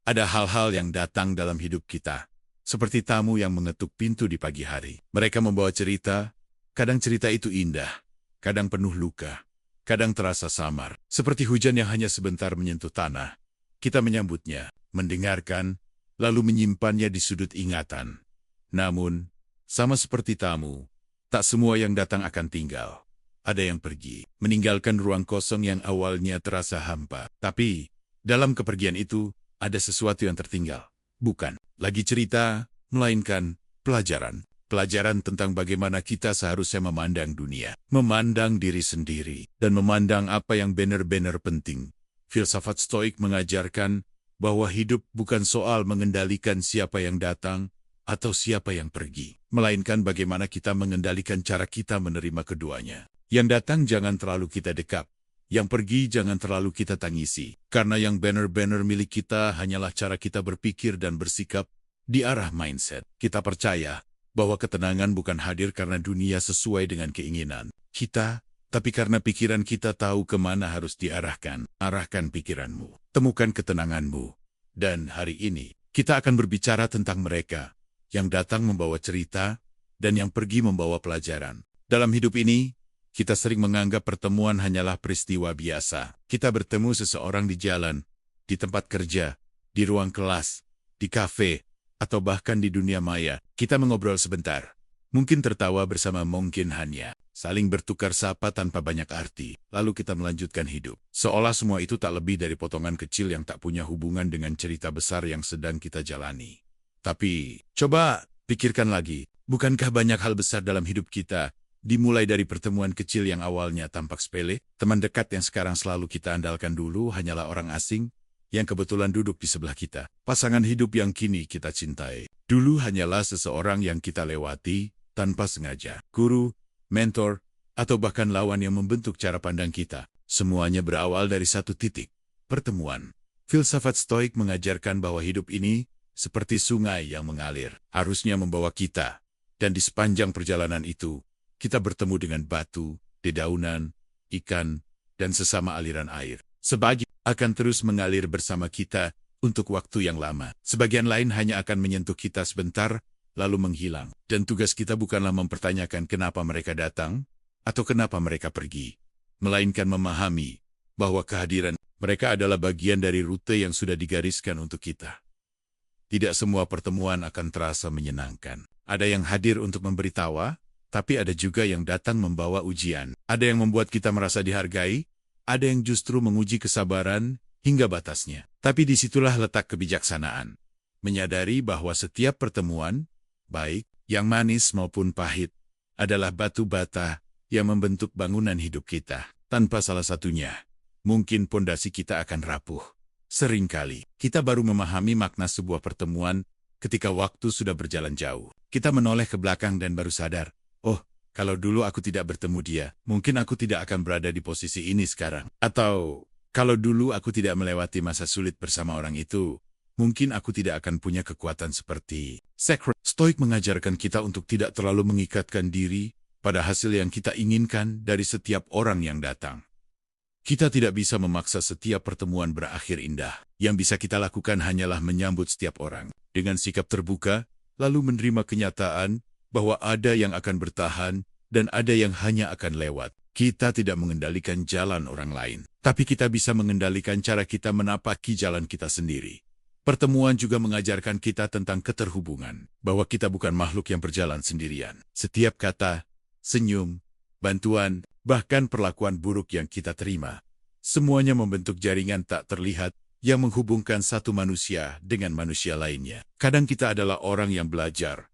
Ada hal-hal yang datang dalam hidup kita, seperti tamu yang mengetuk pintu di pagi hari. Mereka membawa cerita, kadang cerita itu indah, kadang penuh luka, kadang terasa samar. Seperti hujan yang hanya sebentar menyentuh tanah. Kita menyambutnya, mendengarkan, lalu menyimpannya di sudut ingatan. Namun, sama seperti tamu, tak semua yang datang akan tinggal. Ada yang pergi, meninggalkan ruang kosong yang awalnya terasa hampa. Tapi, dalam kepergian itu, ada sesuatu yang tertinggal. Bukan lagi cerita, melainkan pelajaran. Pelajaran tentang bagaimana kita seharusnya memandang dunia, memandang diri sendiri, dan memandang apa yang benar-benar penting. Filsafat Stoik mengajarkan bahwa hidup bukan soal mengendalikan siapa yang datang atau siapa yang pergi, melainkan bagaimana kita mengendalikan cara kita menerima keduanya. Yang datang jangan terlalu kita dekap. Yang pergi jangan terlalu kita tangisi, karena yang benar-benar milik kita hanyalah cara kita berpikir dan bersikap di arah mindset. Kita percaya bahwa ketenangan bukan hadir karena dunia sesuai dengan keinginan kita, tapi karena pikiran kita tahu kemana harus diarahkan. Arahkan pikiranmu, temukan ketenanganmu. Dan hari ini, kita akan berbicara tentang mereka yang datang membawa cerita dan yang pergi membawa pelajaran. Dalam hidup ini, kita sering menganggap pertemuan hanyalah peristiwa biasa. Kita bertemu seseorang di jalan, di tempat kerja, di ruang kelas, di kafe, atau bahkan di dunia maya. Kita mengobrol sebentar. Mungkin tertawa bersama, mungkin hanya saling bertukar sapa tanpa banyak arti. Lalu kita melanjutkan hidup. Seolah semua itu tak lebih dari potongan kecil yang tak punya hubungan dengan cerita besar yang sedang kita jalani. Tapi, coba pikirkan lagi. Bukankah banyak hal besar dalam hidup kita dimulai dari pertemuan kecil yang awalnya tampak sepele? Teman dekat yang sekarang selalu kita andalkan dulu hanyalah orang asing yang kebetulan duduk di sebelah kita. Pasangan hidup yang kini kita cintai dulu hanyalah seseorang yang kita lewati tanpa sengaja. Guru, mentor, atau bahkan lawan yang membentuk cara pandang kita. Semuanya berawal dari satu titik, pertemuan. Filsafat Stoik mengajarkan bahwa hidup ini seperti sungai yang mengalir, harusnya membawa kita. Dan di sepanjang perjalanan itu, kita bertemu dengan batu, dedaunan, ikan, dan sesama aliran air. Sebagian akan terus mengalir bersama kita untuk waktu yang lama. Sebagian lain hanya akan menyentuh kita sebentar, lalu menghilang. Dan tugas kita bukanlah mempertanyakan kenapa mereka datang, atau kenapa mereka pergi, melainkan memahami bahwa kehadiran mereka adalah bagian dari rute yang sudah digariskan untuk kita. Tidak semua pertemuan akan terasa menyenangkan. Ada yang hadir untuk memberi tawa, tapi ada juga yang datang membawa ujian. Ada yang membuat kita merasa dihargai, ada yang justru menguji kesabaran hingga batasnya. Tapi disitulah letak kebijaksanaan. Menyadari bahwa setiap pertemuan, baik yang manis maupun pahit, adalah batu bata yang membentuk bangunan hidup kita. Tanpa salah satunya, mungkin pondasi kita akan rapuh. Seringkali, kita baru memahami makna sebuah pertemuan ketika waktu sudah berjalan jauh. Kita menoleh ke belakang dan baru sadar, oh, kalau dulu aku tidak bertemu dia, mungkin aku tidak akan berada di posisi ini sekarang. Atau, kalau dulu aku tidak melewati masa sulit bersama orang itu, mungkin aku tidak akan punya kekuatan seperti Stoik mengajarkan kita untuk tidak terlalu mengikatkan diri pada hasil yang kita inginkan dari setiap orang yang datang. Kita tidak bisa memaksa setiap pertemuan berakhir indah. Yang bisa kita lakukan hanyalah menyambut setiap orang dengan sikap terbuka, lalu menerima kenyataan bahwa ada yang akan bertahan dan ada yang hanya akan lewat. Kita tidak mengendalikan jalan orang lain, tapi kita bisa mengendalikan cara kita menapaki jalan kita sendiri. Pertemuan juga mengajarkan kita tentang keterhubungan, bahwa kita bukan makhluk yang berjalan sendirian. Setiap kata, senyum, bantuan, bahkan perlakuan buruk yang kita terima, semuanya membentuk jaringan tak terlihat yang menghubungkan satu manusia dengan manusia lainnya. Kadang kita adalah orang yang belajar,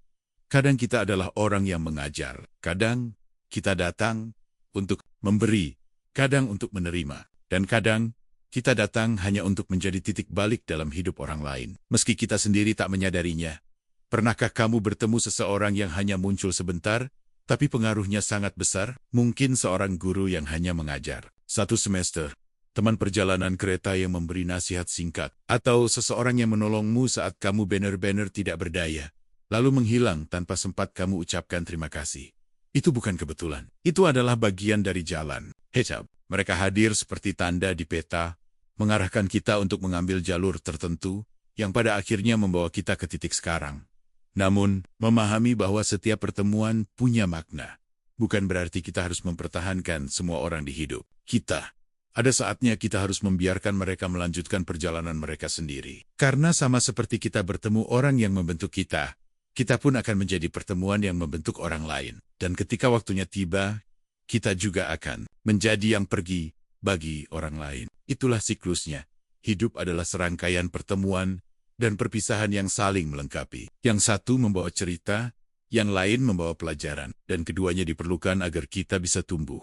kadang kita adalah orang yang mengajar, kadang kita datang untuk memberi, kadang untuk menerima, dan kadang kita datang hanya untuk menjadi titik balik dalam hidup orang lain, meski kita sendiri tak menyadarinya. Pernahkah kamu bertemu seseorang yang hanya muncul sebentar, tapi pengaruhnya sangat besar? Mungkin seorang guru yang hanya mengajar satu semester, teman perjalanan kereta yang memberi nasihat singkat, atau seseorang yang menolongmu saat kamu benar-benar tidak berdaya, lalu menghilang tanpa sempat kamu ucapkan terima kasih. Itu bukan kebetulan. Itu adalah bagian dari jalan. Hijab. Mereka hadir seperti tanda di peta, mengarahkan kita untuk mengambil jalur tertentu, yang pada akhirnya membawa kita ke titik sekarang. Namun, memahami bahwa setiap pertemuan punya makna, bukan berarti kita harus mempertahankan semua orang di hidup kita. Ada saatnya kita harus membiarkan mereka melanjutkan perjalanan mereka sendiri. Karena sama seperti kita bertemu orang yang membentuk kita, kita pun akan menjadi pertemuan yang membentuk orang lain. Dan ketika waktunya tiba, kita juga akan menjadi yang pergi bagi orang lain. Itulah siklusnya. Hidup adalah serangkaian pertemuan dan perpisahan yang saling melengkapi. Yang satu membawa cerita, yang lain membawa pelajaran, dan keduanya diperlukan agar kita bisa tumbuh.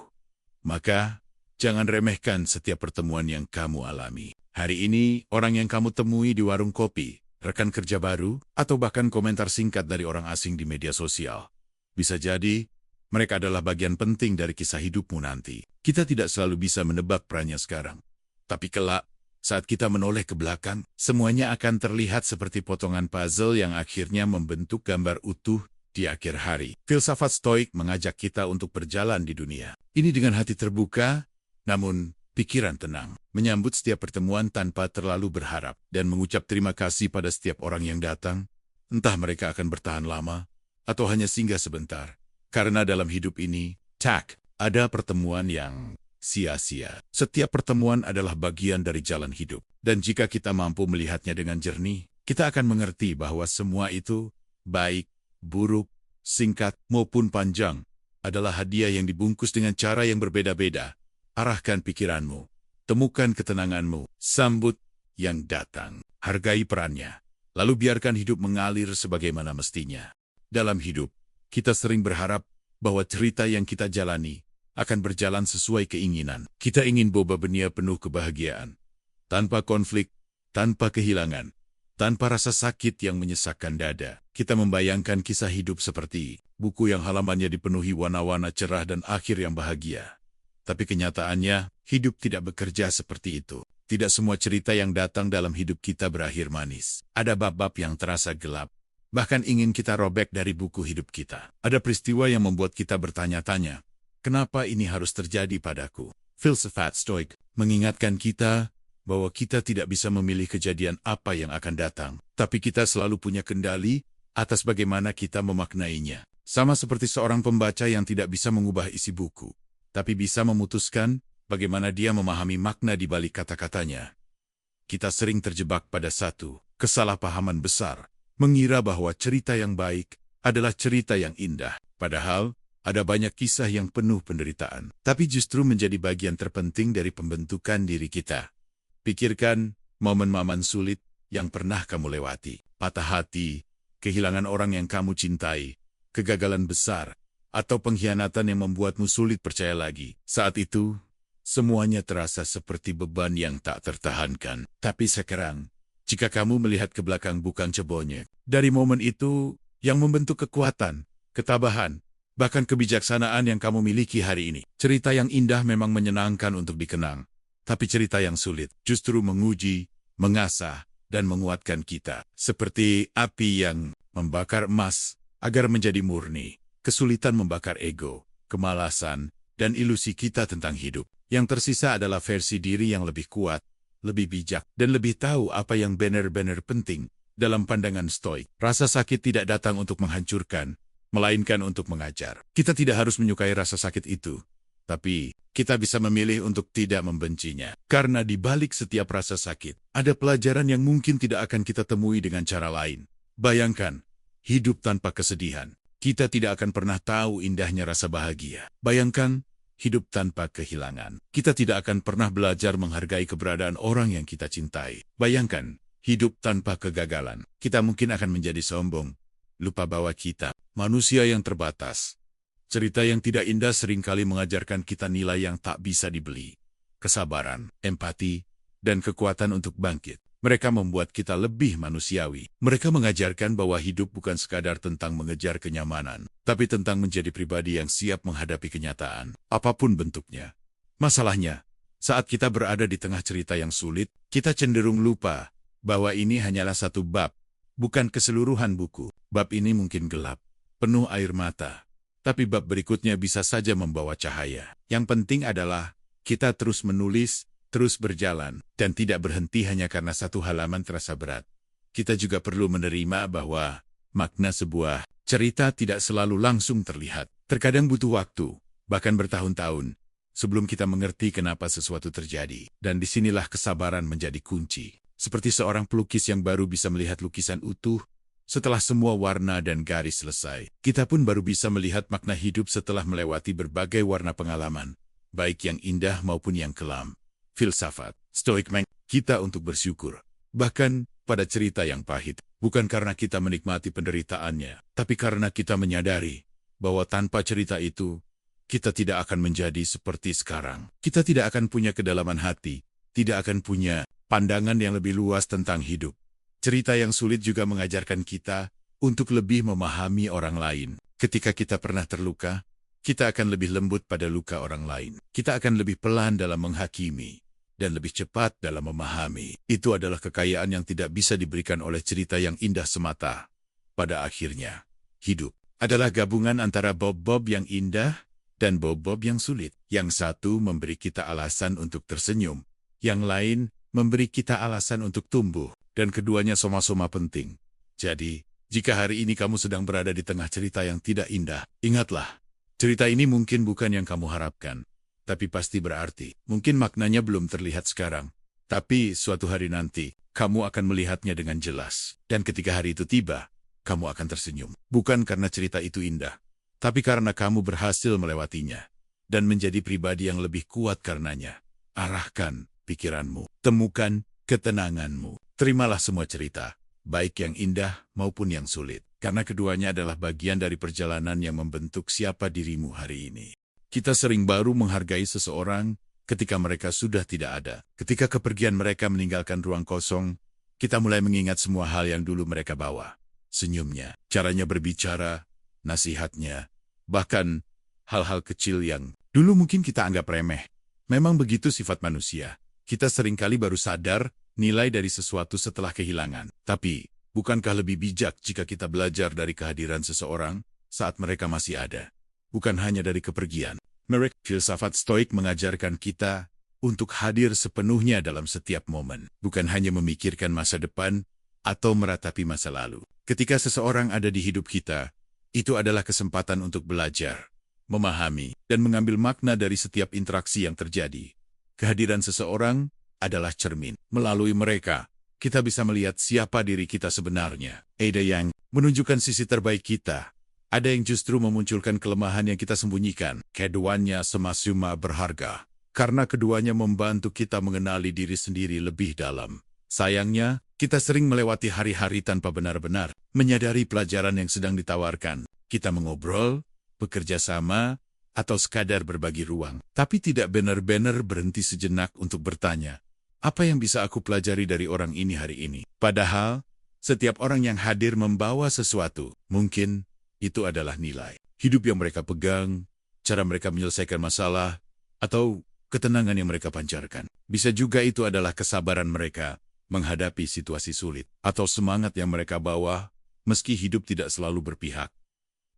Maka, jangan remehkan setiap pertemuan yang kamu alami. Hari ini, orang yang kamu temui di warung kopi, rekan kerja baru, atau bahkan komentar singkat dari orang asing di media sosial. Bisa jadi, mereka adalah bagian penting dari kisah hidupmu nanti. Kita tidak selalu bisa menebak perannya sekarang. Tapi kelak, saat kita menoleh ke belakang, semuanya akan terlihat seperti potongan puzzle yang akhirnya membentuk gambar utuh di akhir hari. Filsafat Stoik mengajak kita untuk berjalan di dunia ini dengan hati terbuka, namun pikiran tenang, menyambut setiap pertemuan tanpa terlalu berharap, dan mengucap terima kasih pada setiap orang yang datang, entah mereka akan bertahan lama, atau hanya singgah sebentar. Karena dalam hidup ini, ada pertemuan yang sia-sia. Setiap pertemuan adalah bagian dari jalan hidup, dan jika kita mampu melihatnya dengan jernih, kita akan mengerti bahwa semua itu, baik, buruk, singkat, maupun panjang, adalah hadiah yang dibungkus dengan cara yang berbeda-beda. Arahkan pikiranmu, temukan ketenanganmu, sambut yang datang, hargai perannya, lalu biarkan hidup mengalir sebagaimana mestinya. Dalam hidup, kita sering berharap bahwa cerita yang kita jalani akan berjalan sesuai keinginan. Kita ingin boba benia penuh kebahagiaan, tanpa konflik, tanpa kehilangan, tanpa rasa sakit yang menyesakkan dada. Kita membayangkan kisah hidup seperti buku yang halamannya dipenuhi warna-warna cerah dan akhir yang bahagia. Tapi kenyataannya, hidup tidak bekerja seperti itu. Tidak semua cerita yang datang dalam hidup kita berakhir manis. Ada bab-bab yang terasa gelap, bahkan ingin kita robek dari buku hidup kita. Ada peristiwa yang membuat kita bertanya-tanya, kenapa ini harus terjadi padaku? Filsafat Stoik mengingatkan kita bahwa kita tidak bisa memilih kejadian apa yang akan datang, tapi kita selalu punya kendali atas bagaimana kita memaknainya. Sama seperti seorang pembaca yang tidak bisa mengubah isi buku, tapi bisa memutuskan bagaimana dia memahami makna di balik kata-katanya. Kita sering terjebak pada satu kesalahpahaman besar, mengira bahwa cerita yang baik adalah cerita yang indah. Padahal, ada banyak kisah yang penuh penderitaan, tapi justru menjadi bagian terpenting dari pembentukan diri kita. Pikirkan momen-momen sulit yang pernah kamu lewati. Patah hati, kehilangan orang yang kamu cintai, kegagalan besar, atau pengkhianatan yang membuatmu sulit percaya lagi. Saat itu, semuanya terasa seperti beban yang tak tertahankan. Tapi sekarang, jika kamu melihat ke belakang bukan cebonyek, dari momen itu yang membentuk kekuatan, ketabahan, bahkan kebijaksanaan yang kamu miliki hari ini. Cerita yang indah memang menyenangkan untuk dikenang, tapi cerita yang sulit justru menguji, mengasah, dan menguatkan kita. Seperti api yang membakar emas agar menjadi murni. Kesulitan membakar ego, kemalasan, dan ilusi kita tentang hidup. Yang tersisa adalah versi diri yang lebih kuat, lebih bijak, dan lebih tahu apa yang benar-benar penting. Dalam pandangan Stoik, rasa sakit tidak datang untuk menghancurkan, melainkan untuk mengajar. Kita tidak harus menyukai rasa sakit itu, tapi kita bisa memilih untuk tidak membencinya. Karena di balik setiap rasa sakit, ada pelajaran yang mungkin tidak akan kita temui dengan cara lain. Bayangkan, hidup tanpa kesedihan. Kita tidak akan pernah tahu indahnya rasa bahagia. Bayangkan, hidup tanpa kehilangan. Kita tidak akan pernah belajar menghargai keberadaan orang yang kita cintai. Bayangkan, hidup tanpa kegagalan. Kita mungkin akan menjadi sombong, lupa bahwa kita, manusia yang terbatas. Cerita yang tidak indah seringkali mengajarkan kita nilai yang tak bisa dibeli. Kesabaran, empati, dan kekuatan untuk bangkit. Mereka membuat kita lebih manusiawi. Mereka mengajarkan bahwa hidup bukan sekadar tentang mengejar kenyamanan, tapi tentang menjadi pribadi yang siap menghadapi kenyataan, apapun bentuknya. Masalahnya, saat kita berada di tengah cerita yang sulit, kita cenderung lupa bahwa ini hanyalah satu bab, bukan keseluruhan buku. Bab ini mungkin gelap, penuh air mata, tapi bab berikutnya bisa saja membawa cahaya. Yang penting adalah kita terus menulis, terus berjalan, dan tidak berhenti hanya karena satu halaman terasa berat. kita juga perlu menerima bahwa makna sebuah cerita tidak selalu langsung terlihat. Terkadang butuh waktu, bahkan bertahun-tahun, sebelum kita mengerti kenapa sesuatu terjadi. Dan disinilah kesabaran menjadi kunci. Seperti seorang pelukis yang baru bisa melihat lukisan utuh setelah semua warna dan garis selesai. Kita pun baru bisa melihat makna hidup setelah melewati berbagai warna pengalaman, baik yang indah maupun yang kelam. Filsafat Stoik kita untuk bersyukur, bahkan pada cerita yang pahit, bukan karena kita menikmati penderitaannya, tapi karena kita menyadari bahwa tanpa cerita itu, kita tidak akan menjadi seperti sekarang. Kita tidak akan punya kedalaman hati, tidak akan punya pandangan yang lebih luas tentang hidup. Cerita yang sulit juga mengajarkan kita untuk lebih memahami orang lain. Ketika kita pernah terluka, kita akan lebih lembut pada luka orang lain. Kita akan lebih pelan dalam menghakimi dan lebih cepat dalam memahami. Itu adalah kekayaan yang tidak bisa diberikan oleh cerita yang indah semata. Pada akhirnya, hidup adalah gabungan antara bob-bob yang indah dan bob-bob yang sulit. Yang satu memberi kita alasan untuk tersenyum, yang lain memberi kita alasan untuk tumbuh. Dan keduanya sama-sama penting. Jadi, jika hari ini kamu sedang berada di tengah cerita yang tidak indah, ingatlah, cerita ini mungkin bukan yang kamu harapkan, tapi pasti berarti. Mungkin maknanya belum terlihat sekarang, tapi suatu hari nanti, kamu akan melihatnya dengan jelas. Dan ketika hari itu tiba, kamu akan tersenyum. Bukan karena cerita itu indah, tapi karena kamu berhasil melewatinya, dan menjadi pribadi yang lebih kuat karenanya. Arahkan pikiranmu, temukan ketenanganmu. Terimalah semua cerita, baik yang indah maupun yang sulit, karena keduanya adalah bagian dari perjalanan yang membentuk siapa dirimu hari ini. Kita sering baru menghargai seseorang ketika mereka sudah tidak ada. Ketika kepergian mereka meninggalkan ruang kosong, kita mulai mengingat semua hal yang dulu mereka bawa. Senyumnya, caranya berbicara, nasihatnya, bahkan hal-hal kecil yang dulu mungkin kita anggap remeh. Memang begitu sifat manusia. Kita seringkali baru sadar nilai dari sesuatu setelah kehilangan. Tapi, bukankah lebih bijak jika kita belajar dari kehadiran seseorang saat mereka masih ada? Bukan hanya dari kepergian. Filsafat Stoik mengajarkan kita untuk hadir sepenuhnya dalam setiap momen. Bukan hanya memikirkan masa depan atau meratapi masa lalu. Ketika seseorang ada di hidup kita, itu adalah kesempatan untuk belajar, memahami, dan mengambil makna dari setiap interaksi yang terjadi. Kehadiran seseorang adalah cermin. Melalui mereka, kita bisa melihat siapa diri kita sebenarnya. Ada yang menunjukkan sisi terbaik kita. Ada yang justru memunculkan kelemahan yang kita sembunyikan. Keduanya sama-sama berharga, karena keduanya membantu kita mengenali diri sendiri lebih dalam. Sayangnya, kita sering melewati hari-hari tanpa benar-benar menyadari pelajaran yang sedang ditawarkan. Kita mengobrol, bekerja sama, atau sekadar berbagi ruang. Tapi tidak benar-benar berhenti sejenak untuk bertanya, apa yang bisa aku pelajari dari orang ini hari ini? Padahal, setiap orang yang hadir membawa sesuatu. Mungkin, itu adalah nilai hidup yang mereka pegang, cara mereka menyelesaikan masalah, atau ketenangan yang mereka pancarkan. Bisa juga itu adalah kesabaran mereka menghadapi situasi sulit, atau semangat yang mereka bawa, meski hidup tidak selalu berpihak.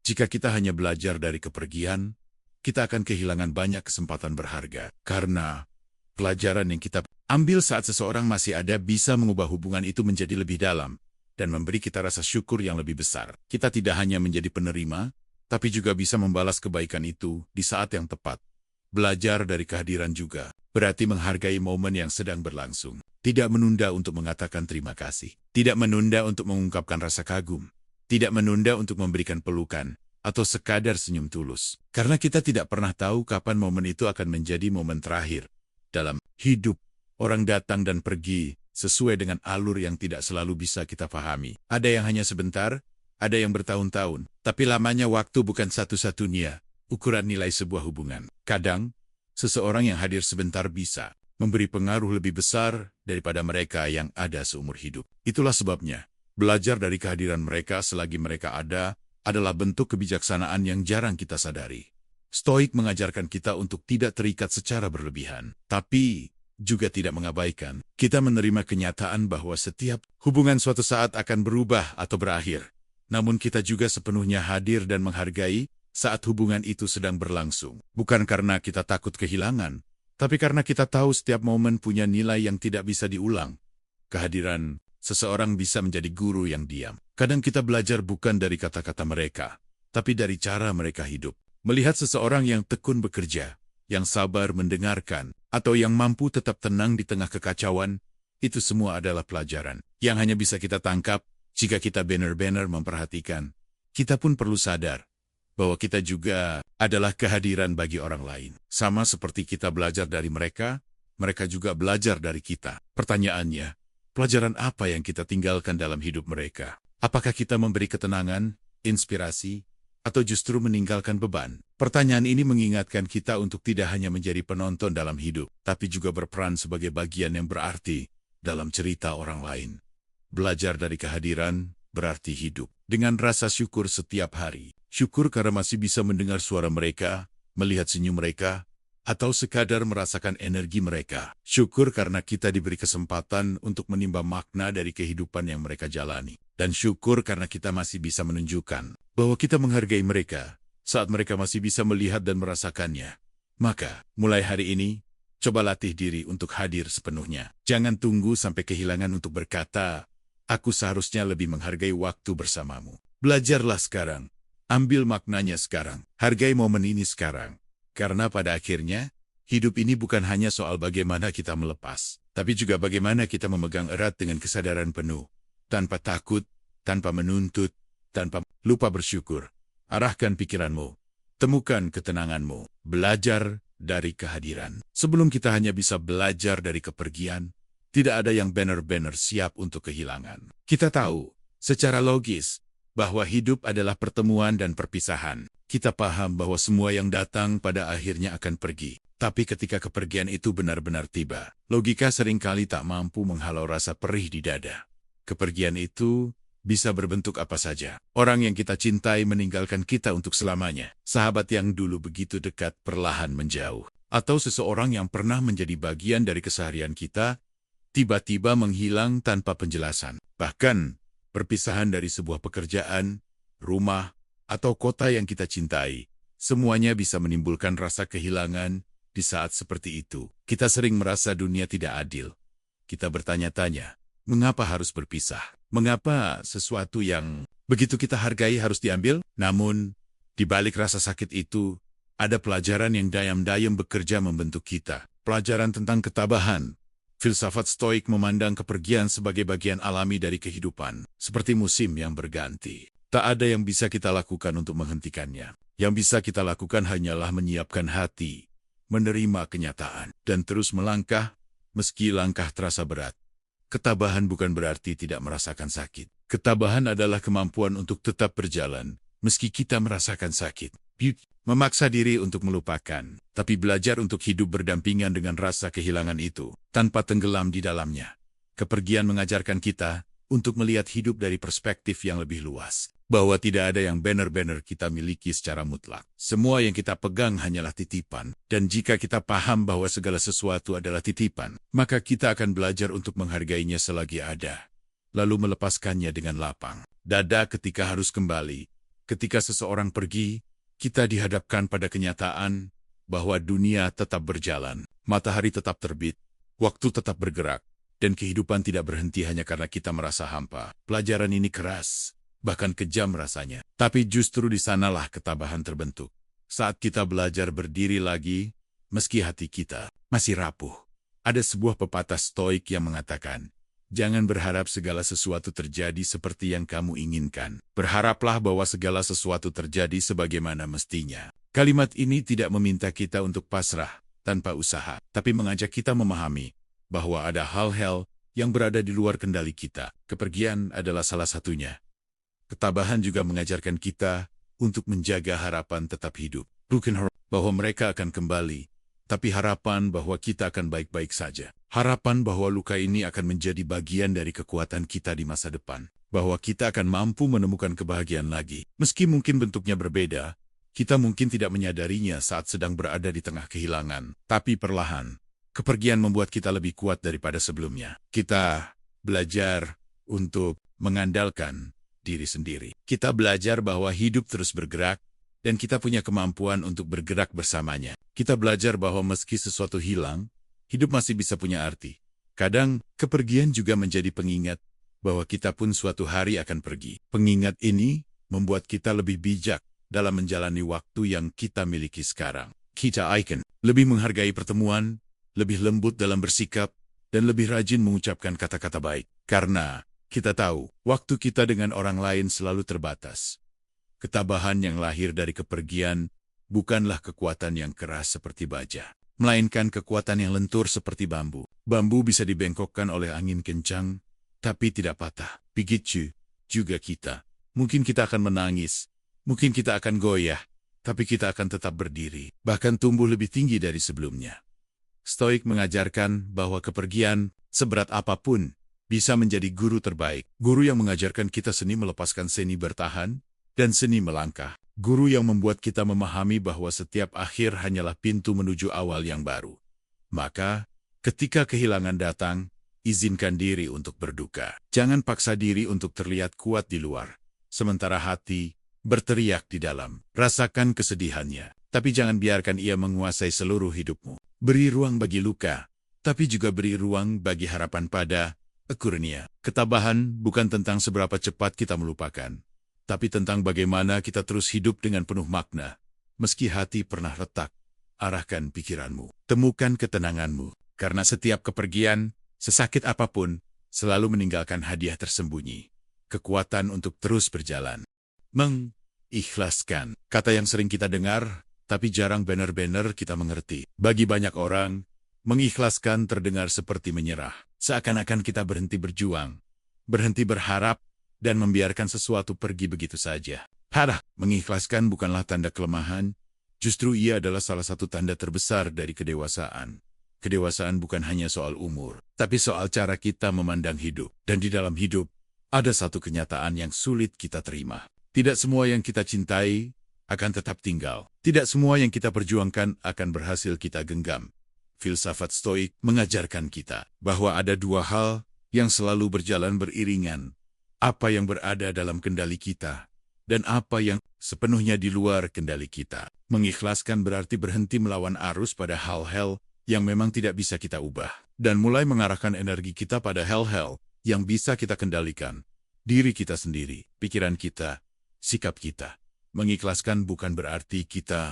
Jika kita hanya belajar dari kepergian, kita akan kehilangan banyak kesempatan berharga. Karena pelajaran yang kita ambil saat seseorang masih ada bisa mengubah hubungan itu menjadi lebih dalam dan memberi kita rasa syukur yang lebih besar. Kita tidak hanya menjadi penerima, tapi juga bisa membalas kebaikan itu di saat yang tepat. Belajar dari kehadiran juga berarti menghargai momen yang sedang berlangsung. Tidak menunda untuk mengatakan terima kasih. Tidak menunda untuk mengungkapkan rasa kagum. Tidak menunda untuk memberikan pelukan atau sekadar senyum tulus. Karena kita tidak pernah tahu kapan momen itu akan menjadi momen terakhir dalam hidup. Orang datang dan pergi sesuai dengan alur yang tidak selalu bisa kita pahami. Ada yang hanya sebentar, ada yang bertahun-tahun. Tapi lamanya waktu bukan satu-satunya ukuran nilai sebuah hubungan. Kadang, seseorang yang hadir sebentar bisa memberi pengaruh lebih besar daripada mereka yang ada seumur hidup. Itulah sebabnya, belajar dari kehadiran mereka selagi mereka ada adalah bentuk kebijaksanaan yang jarang kita sadari. Stoik mengajarkan kita untuk tidak terikat secara berlebihan, tapi juga tidak mengabaikan. Kita menerima kenyataan bahwa setiap hubungan suatu saat akan berubah atau berakhir. Namun kita juga sepenuhnya hadir dan menghargai saat hubungan itu sedang berlangsung. Bukan karena kita takut kehilangan, tapi karena kita tahu setiap momen punya nilai yang tidak bisa diulang. Kehadiran seseorang bisa menjadi guru yang diam. Kadang kita belajar bukan dari kata-kata mereka, tapi dari cara mereka hidup. Melihat seseorang yang tekun bekerja, yang sabar mendengarkan, atau yang mampu tetap tenang di tengah kekacauan, itu semua adalah pelajaran yang hanya bisa kita tangkap jika kita benar-benar memperhatikan. Kita pun perlu sadar bahwa kita juga adalah kehadiran bagi orang lain. Sama seperti kita belajar dari mereka, mereka juga belajar dari kita. Pertanyaannya, pelajaran apa yang kita tinggalkan dalam hidup mereka? Apakah kita memberi ketenangan, inspirasi, atau justru meninggalkan beban? Pertanyaan ini mengingatkan kita untuk tidak hanya menjadi penonton dalam hidup, tapi juga berperan sebagai bagian yang berarti dalam cerita orang lain. Belajar dari kehadiran berarti hidup dengan rasa syukur setiap hari. Syukur karena masih bisa mendengar suara mereka, melihat senyum mereka, atau sekadar merasakan energi mereka. Syukur karena kita diberi kesempatan untuk menimba makna dari kehidupan yang mereka jalani. Dan syukur karena kita masih bisa menunjukkan bahwa kita menghargai mereka saat mereka masih bisa melihat dan merasakannya. Maka, mulai hari ini, coba latih diri untuk hadir sepenuhnya. Jangan tunggu sampai kehilangan untuk berkata, "Aku seharusnya lebih menghargai waktu bersamamu." Belajarlah sekarang. Ambil maknanya sekarang. Hargai momen ini sekarang. Karena pada akhirnya, hidup ini bukan hanya soal bagaimana kita melepas, tapi juga bagaimana kita memegang erat dengan kesadaran penuh. Tanpa takut, tanpa menuntut, tanpa lupa bersyukur. Arahkan pikiranmu. Temukan ketenanganmu. Belajar dari kehadiran. Sebelum kita hanya bisa belajar dari kepergian, tidak ada yang benar-benar siap untuk kehilangan. Kita tahu, secara logis, bahwa hidup adalah pertemuan dan perpisahan. Kita paham bahwa semua yang datang pada akhirnya akan pergi. Tapi ketika kepergian itu benar-benar tiba, logika seringkali tak mampu menghalau rasa perih di dada. Kepergian itu bisa berbentuk apa saja. Orang yang kita cintai meninggalkan kita untuk selamanya. Sahabat yang dulu begitu dekat perlahan menjauh. Atau seseorang yang pernah menjadi bagian dari keseharian kita, tiba-tiba menghilang tanpa penjelasan. Bahkan, perpisahan dari sebuah pekerjaan, rumah, atau kota yang kita cintai, semuanya bisa menimbulkan rasa kehilangan di saat seperti itu. Kita sering merasa dunia tidak adil. Kita bertanya-tanya, mengapa harus berpisah? Mengapa sesuatu yang begitu kita hargai harus diambil? Namun, di balik rasa sakit itu, ada pelajaran yang dayam-dayam bekerja membentuk kita. Pelajaran tentang ketabahan. Filsafat Stoik memandang kepergian sebagai bagian alami dari kehidupan, seperti musim yang berganti. Tak ada yang bisa kita lakukan untuk menghentikannya. Yang bisa kita lakukan hanyalah menyiapkan hati, menerima kenyataan, dan terus melangkah, meski langkah terasa berat. Ketabahan bukan berarti tidak merasakan sakit. Ketabahan adalah kemampuan untuk tetap berjalan, meski kita merasakan sakit. Memaksa diri untuk melupakan, tapi belajar untuk hidup berdampingan dengan rasa kehilangan itu, tanpa tenggelam di dalamnya. Kepergian mengajarkan kita untuk melihat hidup dari perspektif yang lebih luas, bahwa tidak ada yang benar-benar kita miliki secara mutlak. Semua yang kita pegang hanyalah titipan, dan jika kita paham bahwa segala sesuatu adalah titipan, maka kita akan belajar untuk menghargainya selagi ada, lalu melepaskannya dengan lapang dada ketika harus kembali. Ketika seseorang pergi, kita dihadapkan pada kenyataan bahwa dunia tetap berjalan, matahari tetap terbit, waktu tetap bergerak, dan kehidupan tidak berhenti hanya karena kita merasa hampa. Pelajaran ini keras, bahkan kejam rasanya. Tapi justru di sanalah ketabahan terbentuk. Saat kita belajar berdiri lagi, meski hati kita masih rapuh. Ada sebuah pepatah Stoik yang mengatakan, jangan berharap segala sesuatu terjadi seperti yang kamu inginkan. Berharaplah bahwa segala sesuatu terjadi sebagaimana mestinya. Kalimat ini tidak meminta kita untuk pasrah tanpa usaha, tapi mengajak kita memahami bahwa ada hal-hal yang berada di luar kendali kita. Kepergian adalah salah satunya. Ketabahan juga mengajarkan kita untuk menjaga harapan tetap hidup. Bukan harapan bahwa mereka akan kembali, tapi harapan bahwa kita akan baik-baik saja. Harapan bahwa luka ini akan menjadi bagian dari kekuatan kita di masa depan. Bahwa kita akan mampu menemukan kebahagiaan lagi. Meski mungkin bentuknya berbeda, kita mungkin tidak menyadarinya saat sedang berada di tengah kehilangan. Tapi perlahan, kepergian membuat kita lebih kuat daripada sebelumnya. Kita belajar untuk mengandalkan diri sendiri. Kita belajar bahwa hidup terus bergerak, dan kita punya kemampuan untuk bergerak bersamanya. Kita belajar bahwa meski sesuatu hilang, hidup masih bisa punya arti. Kadang, kepergian juga menjadi pengingat bahwa kita pun suatu hari akan pergi. Pengingat ini membuat kita lebih bijak dalam menjalani waktu yang kita miliki sekarang. Kita akan lebih menghargai pertemuan, lebih lembut dalam bersikap, dan lebih rajin mengucapkan kata-kata baik. Karena kita tahu, waktu kita dengan orang lain selalu terbatas. Ketabahan yang lahir dari kepergian bukanlah kekuatan yang keras seperti baja, melainkan kekuatan yang lentur seperti bambu. Bambu bisa dibengkokkan oleh angin kencang, tapi tidak patah. Begitu juga kita. Mungkin kita akan menangis, mungkin kita akan goyah, tapi kita akan tetap berdiri, bahkan tumbuh lebih tinggi dari sebelumnya. Stoik mengajarkan bahwa kepergian, seberat apapun, bisa menjadi guru terbaik. Guru yang mengajarkan kita seni melepaskan, seni bertahan, dan seni melangkah. Guru yang membuat kita memahami bahwa setiap akhir hanyalah pintu menuju awal yang baru. Maka, ketika kehilangan datang, izinkan diri untuk berduka. Jangan paksa diri untuk terlihat kuat di luar, sementara hati berteriak di dalam. Rasakan kesedihannya, tapi jangan biarkan ia menguasai seluruh hidupmu. Beri ruang bagi luka, tapi juga beri ruang bagi harapan pada kurnia. Ketabahan bukan tentang seberapa cepat kita melupakan, tapi tentang bagaimana kita terus hidup dengan penuh makna. Meski hati pernah retak, arahkan pikiranmu. Temukan ketenanganmu, karena setiap kepergian, sesakit apapun, selalu meninggalkan hadiah tersembunyi. Kekuatan untuk terus berjalan. Mengikhlaskan. Kata yang sering kita dengar, tapi jarang benar-benar kita mengerti. Bagi banyak orang, mengikhlaskan terdengar seperti menyerah. Seakan-akan kita berhenti berjuang, berhenti berharap, dan membiarkan sesuatu pergi begitu saja. Mengikhlaskan bukanlah tanda kelemahan, justru ia adalah salah satu tanda terbesar dari kedewasaan. Kedewasaan bukan hanya soal umur, tapi soal cara kita memandang hidup. Dan di dalam hidup, ada satu kenyataan yang sulit kita terima. Tidak semua yang kita cintai akan tetap tinggal. Tidak semua yang kita perjuangkan akan berhasil kita genggam. Filsafat Stoik mengajarkan kita bahwa ada dua hal yang selalu berjalan beriringan. Apa yang berada dalam kendali kita, dan apa yang sepenuhnya di luar kendali kita. Mengikhlaskan berarti berhenti melawan arus pada hal-hal yang memang tidak bisa kita ubah, dan mulai mengarahkan energi kita pada hal-hal yang bisa kita kendalikan. Diri kita sendiri, pikiran kita, sikap kita. Mengikhlaskan bukan berarti kita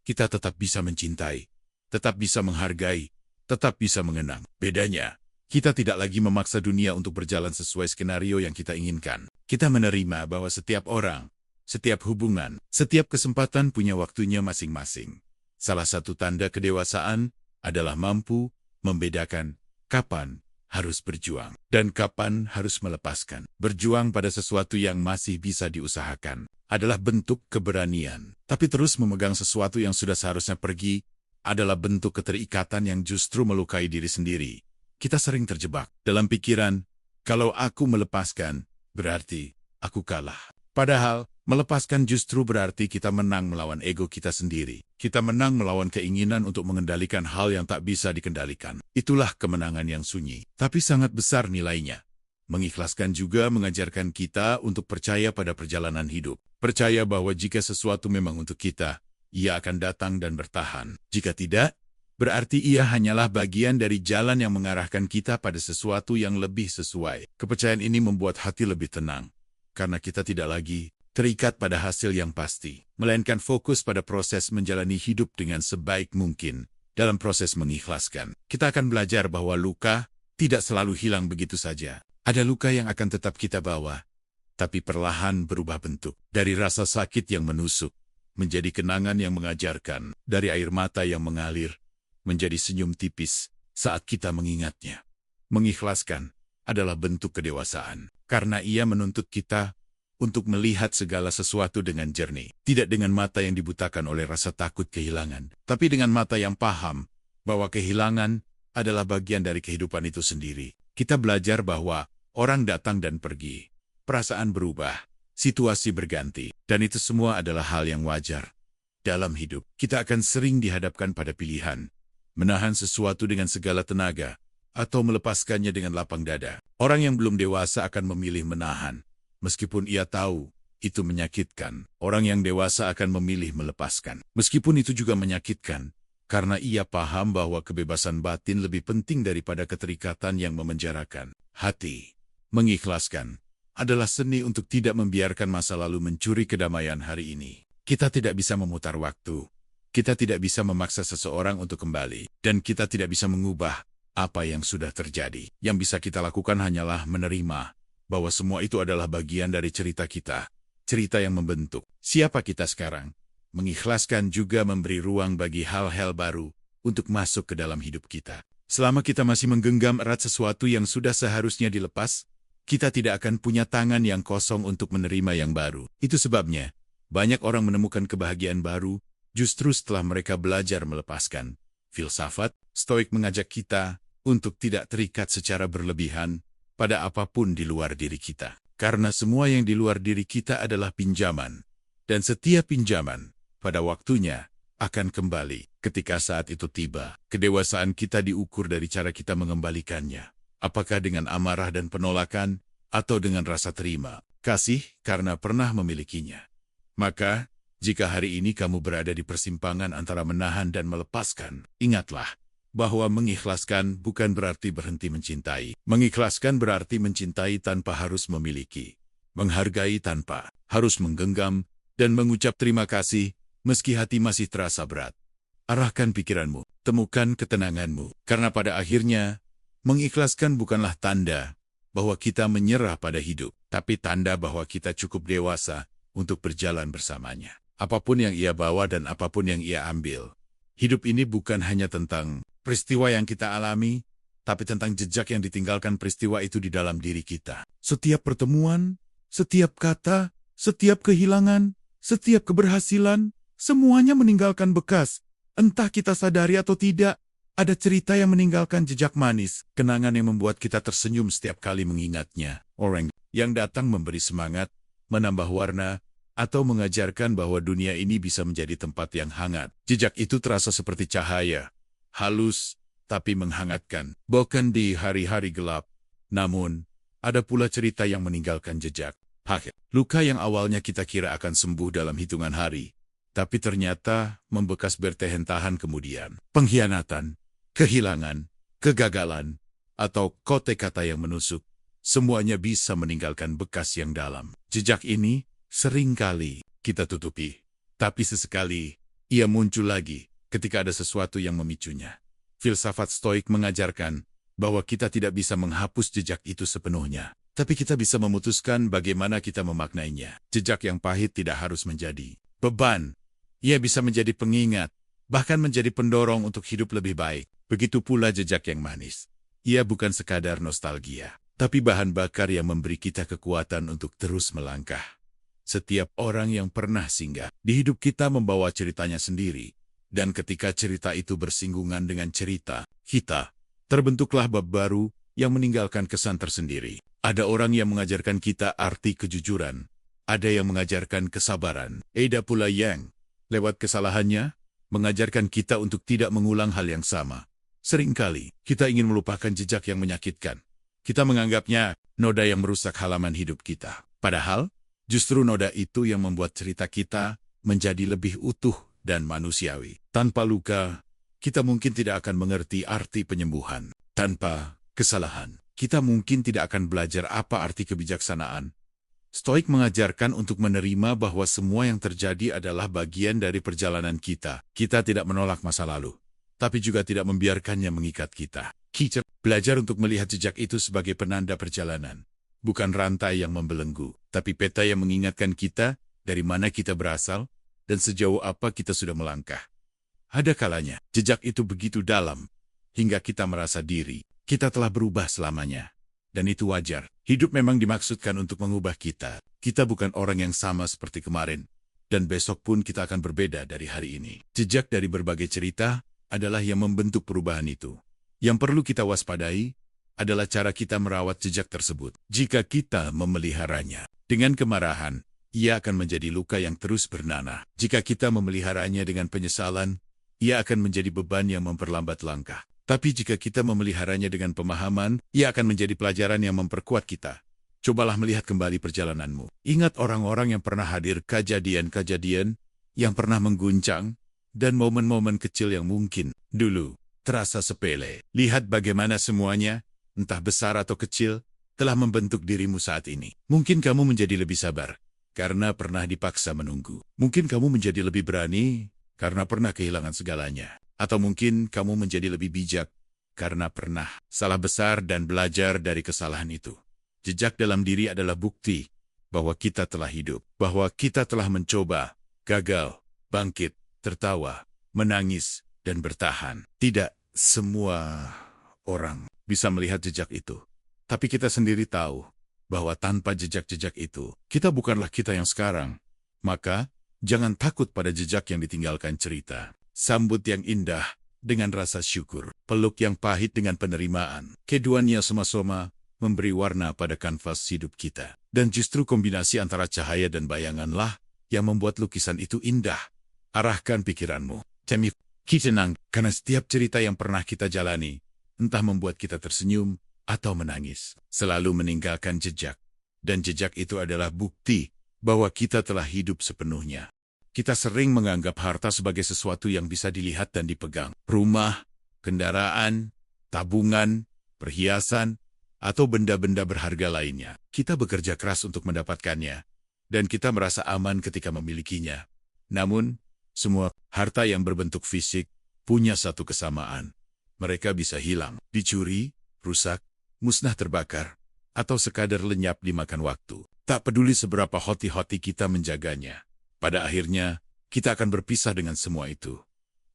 tetap bisa mencintai, tetap bisa menghargai, tetap bisa mengenang. Bedanya, kita tidak lagi memaksa dunia untuk berjalan sesuai skenario yang kita inginkan. Kita menerima bahwa setiap orang, setiap hubungan, setiap kesempatan punya waktunya masing-masing. Salah satu tanda kedewasaan adalah mampu membedakan kapan harus berjuang dan kapan harus melepaskan. Berjuang pada sesuatu yang masih bisa diusahakan adalah bentuk keberanian. Tapi terus memegang sesuatu yang sudah seharusnya pergi adalah bentuk keterikatan yang justru melukai diri sendiri. Kita sering terjebak dalam pikiran, kalau aku melepaskan, berarti aku kalah. Padahal, melepaskan justru berarti kita menang melawan ego kita sendiri. Kita menang melawan keinginan untuk mengendalikan hal yang tak bisa dikendalikan. Itulah kemenangan yang sunyi, tapi sangat besar nilainya. Mengikhlaskan juga mengajarkan kita untuk percaya pada perjalanan hidup. Percaya bahwa jika sesuatu memang untuk kita, ia akan datang dan bertahan. Jika tidak, berarti ia hanyalah bagian dari jalan yang mengarahkan kita pada sesuatu yang lebih sesuai. Kepercayaan ini membuat hati lebih tenang, karena kita tidak lagi terikat pada hasil yang pasti, melainkan fokus pada proses menjalani hidup dengan sebaik mungkin. Dalam proses mengikhlaskan, kita akan belajar bahwa luka tidak selalu hilang begitu saja. Ada luka yang akan tetap kita bawa, tapi perlahan berubah bentuk. Dari rasa sakit yang menusuk, menjadi kenangan yang mengajarkan. Dari air mata yang mengalir, menjadi senyum tipis saat kita mengingatnya. Mengikhlaskan adalah bentuk kedewasaan, karena ia menuntut kita untuk melihat segala sesuatu dengan jernih. Tidak dengan mata yang dibutakan oleh rasa takut kehilangan, tapi dengan mata yang paham bahwa kehilangan adalah bagian dari kehidupan itu sendiri. Kita belajar bahwa orang datang dan pergi, perasaan berubah, situasi berganti, dan itu semua adalah hal yang wajar. Dalam hidup, kita akan sering dihadapkan pada pilihan, menahan sesuatu dengan segala tenaga, atau melepaskannya dengan lapang dada. Orang yang belum dewasa akan memilih menahan, meskipun ia tahu itu menyakitkan. Orang yang dewasa akan memilih melepaskan, meskipun itu juga menyakitkan, karena ia paham bahwa kebebasan batin lebih penting daripada keterikatan yang memenjarakan hati. Mengikhlaskan adalah seni untuk tidak membiarkan masa lalu mencuri kedamaian hari ini. Kita tidak bisa memutar waktu. Kita tidak bisa memaksa seseorang untuk kembali. Dan kita tidak bisa mengubah apa yang sudah terjadi. Yang bisa kita lakukan hanyalah menerima bahwa semua itu adalah bagian dari cerita kita. Cerita yang membentuk siapa kita sekarang. Mengikhlaskan juga memberi ruang bagi hal-hal baru untuk masuk ke dalam hidup kita. Selama kita masih menggenggam erat sesuatu yang sudah seharusnya dilepas, kita tidak akan punya tangan yang kosong untuk menerima yang baru. Itu sebabnya, banyak orang menemukan kebahagiaan baru justru setelah mereka belajar melepaskan. Filsafat Stoik mengajak kita untuk tidak terikat secara berlebihan pada apapun di luar diri kita. Karena semua yang di luar diri kita adalah pinjaman. Dan setiap pinjaman, pada waktunya, akan kembali. Ketika saat itu tiba, kedewasaan kita diukur dari cara kita mengembalikannya. Apakah dengan amarah dan penolakan, atau dengan rasa terima, kasih karena pernah memilikinya. Maka, jika hari ini kamu berada di persimpangan antara menahan dan melepaskan, ingatlah bahwa mengikhlaskan bukan berarti berhenti mencintai. Mengikhlaskan berarti mencintai tanpa harus memiliki, menghargai tanpa harus menggenggam, dan mengucap terima kasih meski hati masih terasa berat. Arahkan pikiranmu, temukan ketenanganmu, karena pada akhirnya, mengikhlaskan bukanlah tanda bahwa kita menyerah pada hidup, tapi tanda bahwa kita cukup dewasa untuk berjalan bersamanya. Apapun yang ia bawa dan apapun yang ia ambil. Hidup ini bukan hanya tentang peristiwa yang kita alami, tapi tentang jejak yang ditinggalkan peristiwa itu di dalam diri kita. Setiap pertemuan, setiap kata, setiap kehilangan, setiap keberhasilan, semuanya meninggalkan bekas. Entah kita sadari atau tidak, ada cerita yang meninggalkan jejak manis, kenangan yang membuat kita tersenyum setiap kali mengingatnya. Orang yang datang memberi semangat, menambah warna, atau mengajarkan bahwa dunia ini bisa menjadi tempat yang hangat. Jejak itu terasa seperti cahaya, halus, tapi menghangatkan. Bukan di hari-hari gelap, namun ada pula cerita yang meninggalkan jejak. Luka yang awalnya kita kira akan sembuh dalam hitungan hari, tapi ternyata membekas bertahan-tahan kemudian. Pengkhianatan, kehilangan, kegagalan, atau kote kata yang menusuk, semuanya bisa meninggalkan bekas yang dalam. Jejak ini seringkali kita tutupi, tapi sesekali ia muncul lagi ketika ada sesuatu yang memicunya. Filsafat Stoik mengajarkan bahwa kita tidak bisa menghapus jejak itu sepenuhnya, tapi kita bisa memutuskan bagaimana kita memaknainya. Jejak yang pahit tidak harus menjadi beban. Ia bisa menjadi pengingat, bahkan menjadi pendorong untuk hidup lebih baik. Begitu pula jejak yang manis. Ia bukan sekadar nostalgia, tapi bahan bakar yang memberi kita kekuatan untuk terus melangkah. Setiap orang yang pernah singgah di hidup kita membawa ceritanya sendiri. Dan ketika cerita itu bersinggungan dengan cerita kita, terbentuklah bab baru yang meninggalkan kesan tersendiri. Ada orang yang mengajarkan kita arti kejujuran. Ada yang mengajarkan kesabaran. Ada pula yang, lewat kesalahannya, mengajarkan kita untuk tidak mengulang hal yang sama. Seringkali, kita ingin melupakan jejak yang menyakitkan. Kita menganggapnya noda yang merusak halaman hidup kita. Padahal, justru noda itu yang membuat cerita kita menjadi lebih utuh dan manusiawi. Tanpa luka, kita mungkin tidak akan mengerti arti penyembuhan. Tanpa kesalahan, kita mungkin tidak akan belajar apa arti kebijaksanaan. Stoik mengajarkan untuk menerima bahwa semua yang terjadi adalah bagian dari perjalanan kita. Kita tidak menolak masa lalu, tapi juga tidak membiarkannya mengikat kita. Kita belajar untuk melihat jejak itu sebagai penanda perjalanan. Bukan rantai yang membelenggu, tapi peta yang mengingatkan kita dari mana kita berasal dan sejauh apa kita sudah melangkah. Ada kalanya, jejak itu begitu dalam, hingga kita merasa diri kita telah berubah selamanya. Dan itu wajar. Hidup memang dimaksudkan untuk mengubah kita. Kita bukan orang yang sama seperti kemarin. Dan besok pun kita akan berbeda dari hari ini. Jejak dari berbagai cerita adalah yang membentuk perubahan itu. Yang perlu kita waspadai adalah cara kita merawat jejak tersebut. Jika kita memeliharanya dengan kemarahan, ia akan menjadi luka yang terus bernanah. Jika kita memeliharanya dengan penyesalan, ia akan menjadi beban yang memperlambat langkah. Tapi jika kita memeliharanya dengan pemahaman, ia akan menjadi pelajaran yang memperkuat kita. Cobalah melihat kembali perjalananmu. Ingat orang-orang yang pernah hadir, kejadian-kejadian yang pernah mengguncang, dan momen-momen kecil yang mungkin dulu terasa sepele. Lihat bagaimana semuanya, entah besar atau kecil, telah membentuk dirimu saat ini. Mungkin kamu menjadi lebih sabar karena pernah dipaksa menunggu. Mungkin kamu menjadi lebih berani karena pernah kehilangan segalanya. Atau mungkin kamu menjadi lebih bijak karena pernah salah besar dan belajar dari kesalahan itu. Jejak dalam diri adalah bukti bahwa kita telah hidup, bahwa kita telah mencoba, gagal, bangkit, tertawa, menangis, dan bertahan. Tidak semua orang bisa melihat jejak itu. Tapi kita sendiri tahu bahwa tanpa jejak-jejak itu, kita bukanlah kita yang sekarang. Maka, jangan takut pada jejak yang ditinggalkan cerita. Sambut yang indah dengan rasa syukur. Peluk yang pahit dengan penerimaan. Keduanya sama-sama memberi warna pada kanvas hidup kita. Dan justru kombinasi antara cahaya dan bayanganlah yang membuat lukisan itu indah. Arahkan pikiranmu. Tenang, karena setiap cerita yang pernah kita jalani, entah membuat kita tersenyum atau menangis, selalu meninggalkan jejak. Dan jejak itu adalah bukti bahwa kita telah hidup sepenuhnya. Kita sering menganggap harta sebagai sesuatu yang bisa dilihat dan dipegang. Rumah, kendaraan, tabungan, perhiasan, atau benda-benda berharga lainnya. Kita bekerja keras untuk mendapatkannya, dan kita merasa aman ketika memilikinya. Namun, semua harta yang berbentuk fisik punya satu kesamaan. Mereka bisa hilang, dicuri, rusak, musnah terbakar, atau sekadar lenyap dimakan waktu. Tak peduli seberapa hati-hati kita menjaganya. Pada akhirnya, kita akan berpisah dengan semua itu.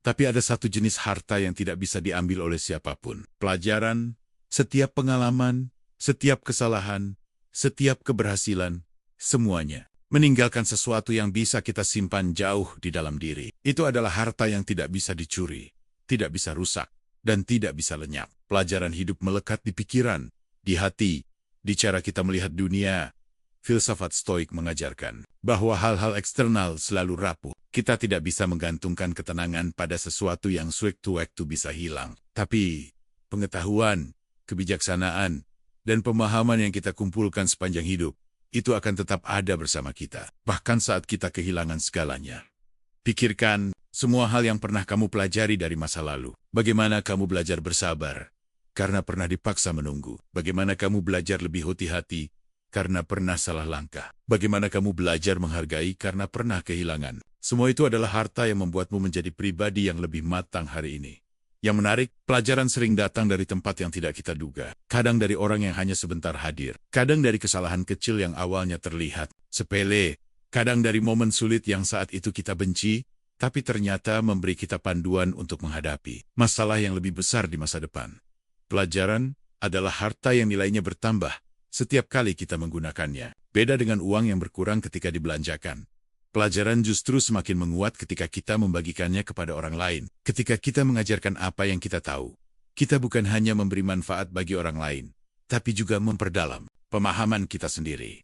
Tapi ada satu jenis harta yang tidak bisa diambil oleh siapapun. Pelajaran, setiap pengalaman, setiap kesalahan, setiap keberhasilan, semuanya. Meninggalkan sesuatu yang bisa kita simpan jauh di dalam diri. Itu adalah harta yang tidak bisa dicuri, tidak bisa rusak, dan tidak bisa lenyap. Pelajaran hidup melekat di pikiran, di hati, di cara kita melihat dunia. Filsafat Stoik mengajarkan bahwa hal-hal eksternal selalu rapuh. Kita tidak bisa menggantungkan ketenangan pada sesuatu yang sewaktu-waktu bisa hilang. Tapi pengetahuan, kebijaksanaan, dan pemahaman yang kita kumpulkan sepanjang hidup, itu akan tetap ada bersama kita, bahkan saat kita kehilangan segalanya. Pikirkan semua hal yang pernah kamu pelajari dari masa lalu. Bagaimana kamu belajar bersabar karena pernah dipaksa menunggu. Bagaimana kamu belajar lebih hati-hati karena pernah salah langkah. Bagaimana kamu belajar menghargai karena pernah kehilangan. Semua itu adalah harta yang membuatmu menjadi pribadi yang lebih matang hari ini. Yang menarik, pelajaran sering datang dari tempat yang tidak kita duga. Kadang dari orang yang hanya sebentar hadir. Kadang dari kesalahan kecil yang awalnya terlihat sepele. Kadang dari momen sulit yang saat itu kita benci, tapi ternyata memberi kita panduan untuk menghadapi masalah yang lebih besar di masa depan. Pelajaran adalah harta yang nilainya bertambah setiap kali kita menggunakannya. Beda dengan uang yang berkurang ketika dibelanjakan. Pelajaran justru semakin menguat ketika kita membagikannya kepada orang lain. Ketika kita mengajarkan apa yang kita tahu, kita bukan hanya memberi manfaat bagi orang lain, tapi juga memperdalam pemahaman kita sendiri.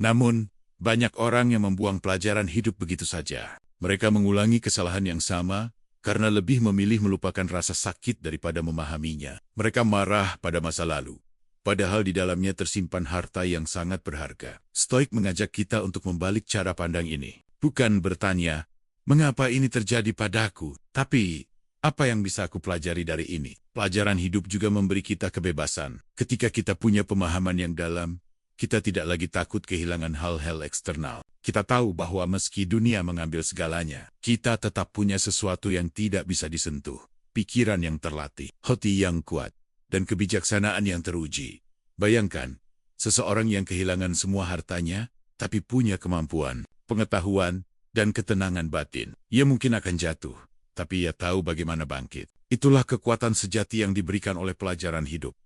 Namun, banyak orang yang membuang pelajaran hidup begitu saja. Mereka mengulangi kesalahan yang sama karena lebih memilih melupakan rasa sakit daripada memahaminya. Mereka marah pada masa lalu, padahal di dalamnya tersimpan harta yang sangat berharga. Stoik mengajak kita untuk membalik cara pandang ini. Bukan bertanya, mengapa ini terjadi padaku? Tapi, apa yang bisa aku pelajari dari ini? Pelajaran hidup juga memberi kita kebebasan. Ketika kita punya pemahaman yang dalam, kita tidak lagi takut kehilangan hal-hal eksternal. Kita tahu bahwa meski dunia mengambil segalanya, kita tetap punya sesuatu yang tidak bisa disentuh. Pikiran yang terlatih, hati yang kuat, dan kebijaksanaan yang teruji. Bayangkan, seseorang yang kehilangan semua hartanya, tapi punya kemampuan, pengetahuan, dan ketenangan batin. Ia mungkin akan jatuh, tapi ia tahu bagaimana bangkit. Itulah kekuatan sejati yang diberikan oleh pelajaran hidup.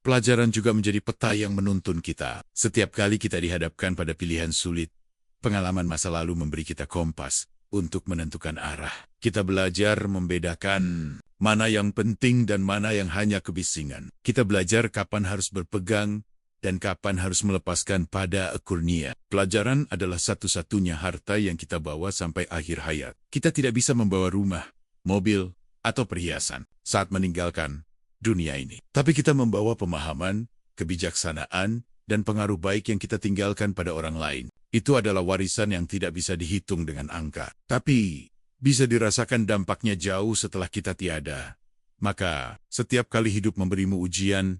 Pelajaran juga menjadi peta yang menuntun kita. Setiap kali kita dihadapkan pada pilihan sulit, pengalaman masa lalu memberi kita kompas untuk menentukan arah. Kita belajar membedakan mana yang penting dan mana yang hanya kebisingan. Kita belajar kapan harus berpegang dan kapan harus melepaskan pada kurnia. Pelajaran adalah satu-satunya harta yang kita bawa sampai akhir hayat. Kita tidak bisa membawa rumah, mobil, atau perhiasan saat meninggalkan dunia ini. Tapi kita membawa pemahaman, kebijaksanaan, dan pengaruh baik yang kita tinggalkan pada orang lain. Itu adalah warisan yang tidak bisa dihitung dengan angka. Tapi bisa dirasakan dampaknya jauh setelah kita tiada. Maka, setiap kali hidup memberimu ujian,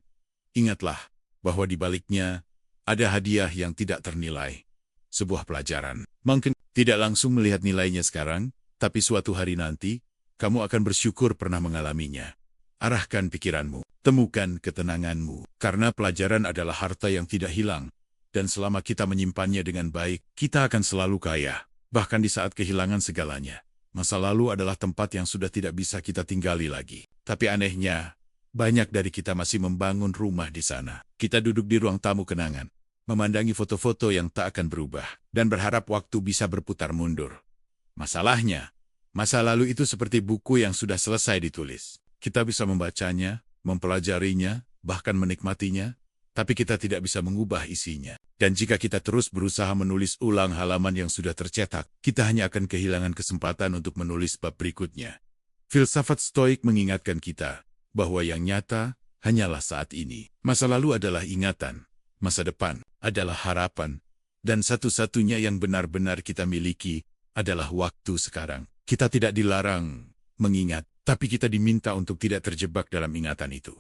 ingatlah bahwa di baliknya ada hadiah yang tidak ternilai. Sebuah pelajaran. Mungkin tidak langsung melihat nilainya sekarang, tapi suatu hari nanti, kamu akan bersyukur pernah mengalaminya. Arahkan pikiranmu, temukan ketenanganmu, karena pelajaran adalah harta yang tidak hilang. Dan selama kita menyimpannya dengan baik, kita akan selalu kaya. Bahkan di saat kehilangan segalanya. Masa lalu adalah tempat yang sudah tidak bisa kita tinggali lagi. Tapi anehnya, banyak dari kita masih membangun rumah di sana. Kita duduk di ruang tamu kenangan, memandangi foto-foto yang tak akan berubah, dan berharap waktu bisa berputar mundur. Masalahnya, masa lalu itu seperti buku yang sudah selesai ditulis. Kita bisa membacanya, mempelajarinya, bahkan menikmatinya, tapi kita tidak bisa mengubah isinya. Dan jika kita terus berusaha menulis ulang halaman yang sudah tercetak, kita hanya akan kehilangan kesempatan untuk menulis bab berikutnya. Filsafat Stoik mengingatkan kita bahwa yang nyata hanyalah saat ini. Masa lalu adalah ingatan, masa depan adalah harapan, dan satu-satunya yang benar-benar kita miliki adalah waktu sekarang. Kita tidak dilarang mengingat, tapi kita diminta untuk tidak terjebak dalam ingatan itu.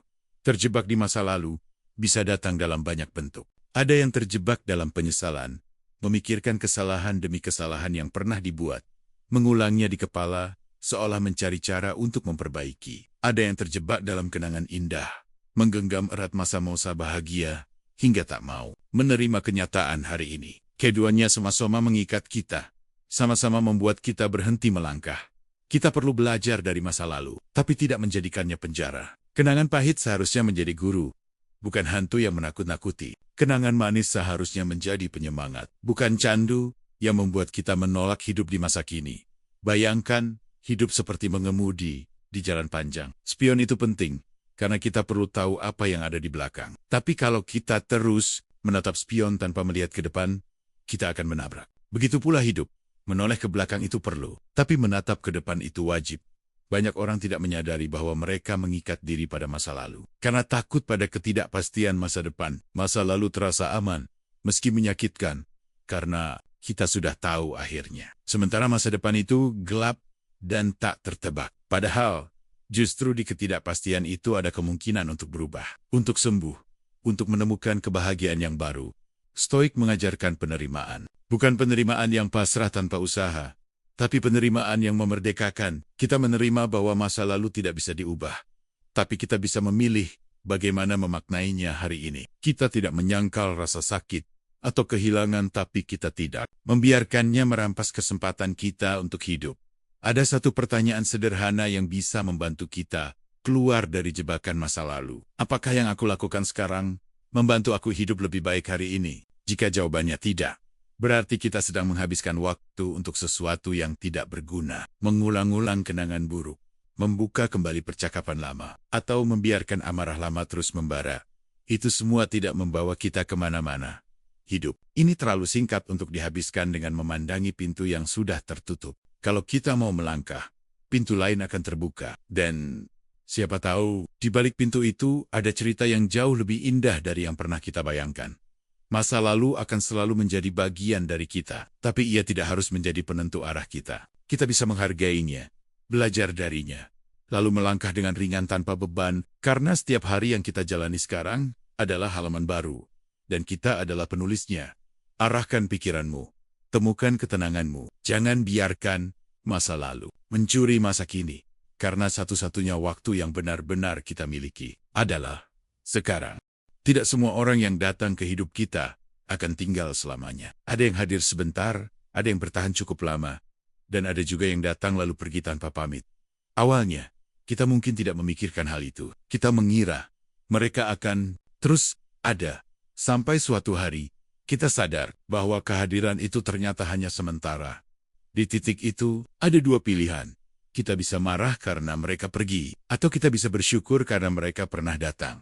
Terjebak di masa lalu bisa datang dalam banyak bentuk. Ada yang terjebak dalam penyesalan, memikirkan kesalahan demi kesalahan yang pernah dibuat, mengulangnya di kepala, seolah mencari cara untuk memperbaiki. Ada yang terjebak dalam kenangan indah, menggenggam erat masa-masa bahagia, hingga tak mau menerima kenyataan hari ini. Keduanya sama-sama mengikat kita, sama-sama membuat kita berhenti melangkah. Kita perlu belajar dari masa lalu, tapi tidak menjadikannya penjara. Kenangan pahit seharusnya menjadi guru, bukan hantu yang menakut-nakuti. Kenangan manis seharusnya menjadi penyemangat, bukan candu yang membuat kita menolak hidup di masa kini. Bayangkan, hidup seperti mengemudi di jalan panjang. Spion itu penting, karena kita perlu tahu apa yang ada di belakang. Tapi kalau kita terus menatap spion tanpa melihat ke depan, kita akan menabrak. Begitu pula hidup. Menoleh ke belakang itu perlu, tapi menatap ke depan itu wajib. Banyak orang tidak menyadari bahwa mereka mengikat diri pada masa lalu. Karena takut pada ketidakpastian masa depan, masa lalu terasa aman, meski menyakitkan, karena kita sudah tahu akhirnya. Sementara masa depan itu gelap dan tak tertebak. Padahal, justru di ketidakpastian itu ada kemungkinan untuk berubah, untuk sembuh, untuk menemukan kebahagiaan yang baru. Stoik mengajarkan penerimaan. Bukan penerimaan yang pasrah tanpa usaha, tapi penerimaan yang memerdekakan. Kita menerima bahwa masa lalu tidak bisa diubah, tapi kita bisa memilih bagaimana memaknainya hari ini. Kita tidak menyangkal rasa sakit atau kehilangan, tapi kita tidak membiarkannya merampas kesempatan kita untuk hidup. Ada satu pertanyaan sederhana yang bisa membantu kita keluar dari jebakan masa lalu. Apakah yang aku lakukan sekarang membantu aku hidup lebih baik hari ini? Jika jawabannya tidak, berarti kita sedang menghabiskan waktu untuk sesuatu yang tidak berguna, mengulang-ulang kenangan buruk, membuka kembali percakapan lama, atau membiarkan amarah lama terus membara. Itu semua tidak membawa kita kemana-mana. Hidup ini terlalu singkat untuk dihabiskan dengan memandangi pintu yang sudah tertutup. Kalau kita mau melangkah, pintu lain akan terbuka. Dan siapa tahu, di balik pintu itu ada cerita yang jauh lebih indah dari yang pernah kita bayangkan. Masa lalu akan selalu menjadi bagian dari kita, tapi ia tidak harus menjadi penentu arah kita. Kita bisa menghargainya, belajar darinya, lalu melangkah dengan ringan tanpa beban, karena setiap hari yang kita jalani sekarang adalah halaman baru, dan kita adalah penulisnya. Arahkan pikiranmu, temukan ketenanganmu, jangan biarkan masa lalu mencuri masa kini, karena satu-satunya waktu yang benar-benar kita miliki adalah sekarang. Tidak semua orang yang datang ke hidup kita akan tinggal selamanya. Ada yang hadir sebentar, ada yang bertahan cukup lama, dan ada juga yang datang lalu pergi tanpa pamit. Awalnya, kita mungkin tidak memikirkan hal itu. Kita mengira mereka akan terus ada. Sampai suatu hari, kita sadar bahwa kehadiran itu ternyata hanya sementara. Di titik itu, ada dua pilihan. Kita bisa marah karena mereka pergi, atau kita bisa bersyukur karena mereka pernah datang.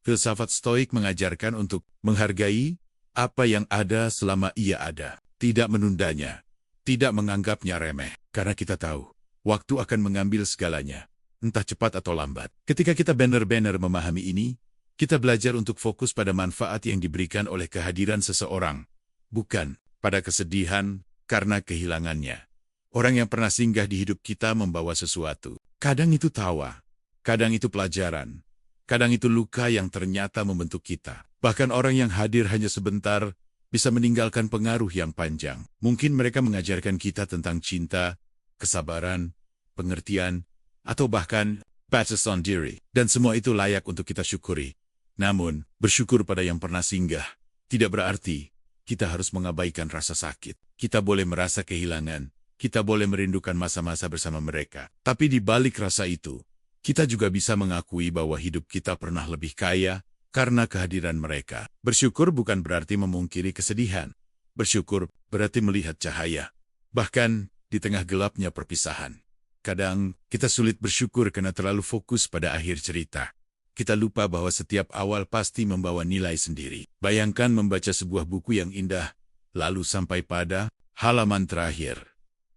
Filsafat Stoik mengajarkan untuk menghargai apa yang ada selama ia ada, tidak menundanya, tidak menganggapnya remeh, karena kita tahu waktu akan mengambil segalanya, entah cepat atau lambat. Ketika kita benar-benar memahami ini, kita belajar untuk fokus pada manfaat yang diberikan oleh kehadiran seseorang, bukan pada kesedihan karena kehilangannya. Orang yang pernah singgah di hidup kita membawa sesuatu. Kadang itu tawa, kadang itu pelajaran, Kadang itu luka yang ternyata membentuk kita. Bahkan orang yang hadir hanya sebentar bisa meninggalkan pengaruh yang panjang. Mungkin mereka mengajarkan kita tentang cinta, kesabaran, pengertian, atau bahkan batasan diri. Dan semua itu layak untuk kita syukuri. Namun, bersyukur pada yang pernah singgah tidak berarti kita harus mengabaikan rasa sakit. Kita boleh merasa kehilangan, kita boleh merindukan masa-masa bersama mereka. Tapi di balik rasa itu, kita juga bisa mengakui bahwa hidup kita pernah lebih kaya karena kehadiran mereka. Bersyukur bukan berarti memungkiri kesedihan. Bersyukur berarti melihat cahaya, bahkan di tengah gelapnya perpisahan. Kadang kita sulit bersyukur karena terlalu fokus pada akhir cerita. Kita lupa bahwa setiap awal pasti membawa nilai sendiri. Bayangkan membaca sebuah buku yang indah, lalu sampai pada halaman terakhir.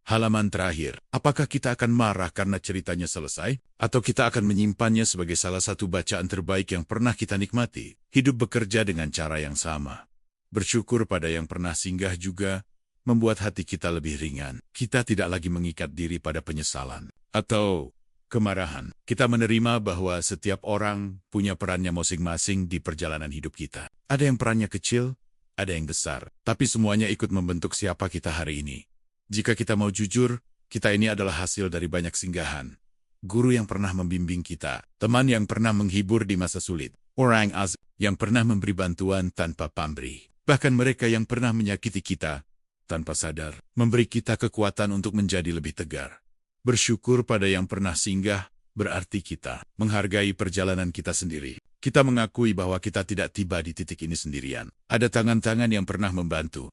Halaman terakhir, apakah kita akan marah karena ceritanya selesai? Atau kita akan menyimpannya sebagai salah satu bacaan terbaik yang pernah kita nikmati? Hidup bekerja dengan cara yang sama. Bersyukur pada yang pernah singgah juga membuat hati kita lebih ringan. Kita tidak lagi mengikat diri pada penyesalan atau kemarahan. Kita menerima bahwa setiap orang punya perannya masing-masing di perjalanan hidup kita. Ada yang perannya kecil, ada yang besar, tapi semuanya ikut membentuk siapa kita hari ini. Jika kita mau jujur, kita ini adalah hasil dari banyak singgahan. Guru yang pernah membimbing kita, teman yang pernah menghibur di masa sulit, orang asing yang pernah memberi bantuan tanpa pamrih, bahkan mereka yang pernah menyakiti kita tanpa sadar, memberi kita kekuatan untuk menjadi lebih tegar. Bersyukur pada yang pernah singgah berarti kita menghargai perjalanan kita sendiri. Kita mengakui bahwa kita tidak tiba di titik ini sendirian. Ada tangan-tangan yang pernah membantu.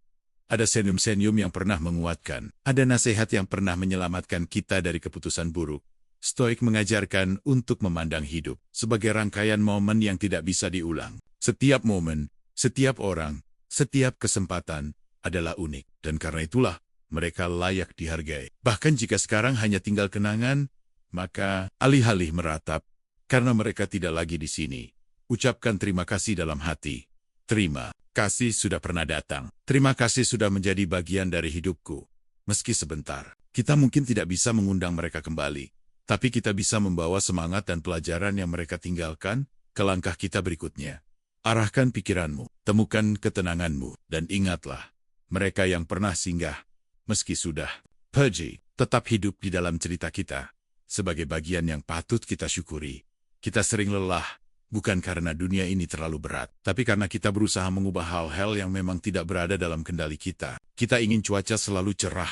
Ada senyum-senyum yang pernah menguatkan. Ada nasihat yang pernah menyelamatkan kita dari keputusan buruk. Stoik mengajarkan untuk memandang hidup sebagai rangkaian momen yang tidak bisa diulang. Setiap momen, setiap orang, setiap kesempatan adalah unik. Dan karena itulah, mereka layak dihargai. Bahkan jika sekarang hanya tinggal kenangan, maka alih-alih meratap, karena mereka tidak lagi di sini. Ucapkan terima kasih dalam hati. Terima kasih sudah pernah datang. Terima kasih sudah menjadi bagian dari hidupku. Meski sebentar, kita mungkin tidak bisa mengundang mereka kembali. Tapi kita bisa membawa semangat dan pelajaran yang mereka tinggalkan ke langkah kita berikutnya. Arahkan pikiranmu, temukan ketenanganmu, dan ingatlah, mereka yang pernah singgah, meski sudah pergi, tetap hidup di dalam cerita kita. Sebagai bagian yang patut kita syukuri. Kita sering lelah, bukan karena dunia ini terlalu berat, tapi karena kita berusaha mengubah hal-hal yang memang tidak berada dalam kendali kita. Kita ingin cuaca selalu cerah,